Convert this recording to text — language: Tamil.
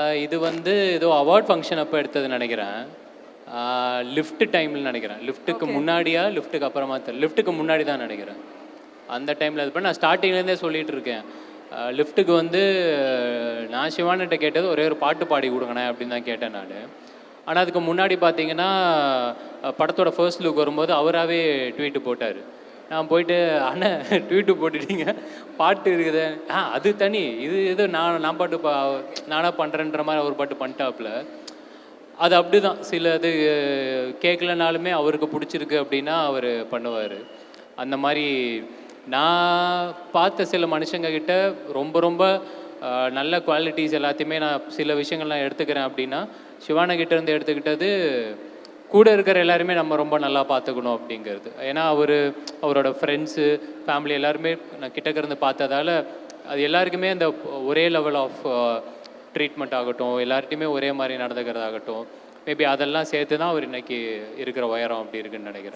இது வந்து ஏதோ அவார்ட் ஃபங்க்ஷன் அப்போ எடுத்ததுன்னு நினைக்கிறேன். லிஃப்ட் டைம்ல நினைக்கிறேன். லிஃப்ட்டுக்கு ஓகே. முன்னாடியா, லிஃப்ட்டுக்கு அப்புறமா தெரியல. லிஃப்ட்டுக்கு முன்னாடி தான் நினைக்கிறேன். அந்த டைமில் இது பண்ண நான் ஸ்டார்டிங்லேருந்தே சொல்லிட்டு இருக்கேன். லிஃப்ட்டுக்கு வந்து நான் சிவானிட்ட கேட்டது ஒரே ஒரு பாட்டு பாடி கொடுங்கண்ணே அப்படின்னு தான் கேட்டேன் நான். ஆனால் அதுக்கு முன்னாடி பார்த்தீங்கன்னா படத்தோட ஃபர்ஸ்ட் லுக் வரும்போது அவராகவே ட்வீட்டு போட்டார். நான் போயிட்டு அண்ணன் ட்வீட்டு போட்டுட்டீங்க பாட்டு இருக்குது அது தனி இது எது நான் பாட்டு நானாக பண்ணுறேன்ற மாதிரி அவர் பாட்டு பண்ணிட்டாப்புல. அது அப்படி தான் சில இது கேட்கலனாலுமே அவருக்கு பிடிச்சிருக்கு அப்படின்னா அவர் பண்ணுவார். அந்த மாதிரி நான் பார்த்த சில மனுஷங்க கிட்ட ரொம்ப ரொம்ப நல்ல குவாலிட்டிஸ் எல்லாத்தையுமே நான் சில விஷயங்கள்லாம் எடுத்துக்கிறேன் அப்படின்னா சிவானகிட்ட இருந்து எடுத்துக்கிட்டது கூட இருக்கிற எல்லாருமே நம்ம ரொம்ப நல்லா பார்த்துக்கணும் அப்படிங்கிறது. ஏன்னா அவரோட ஃப்ரெண்ட்ஸு ஃபேமிலி எல்லாருமே நான் கிட்டக்க இருந்து பார்த்ததால அது எல்லாருக்குமே அந்த ஒரே லெவல் ஆஃப் ட்ரீட்மெண்ட் ஆகட்டும், எல்லார்ட்டையுமே ஒரே மாதிரி நடந்துக்கிறதாகட்டும், மேபி அதெல்லாம் சேர்த்து தான் அவர் இன்னைக்கு இருக்கிற உயரம் அப்படி இருக்குன்னு நினைக்கிறேன்.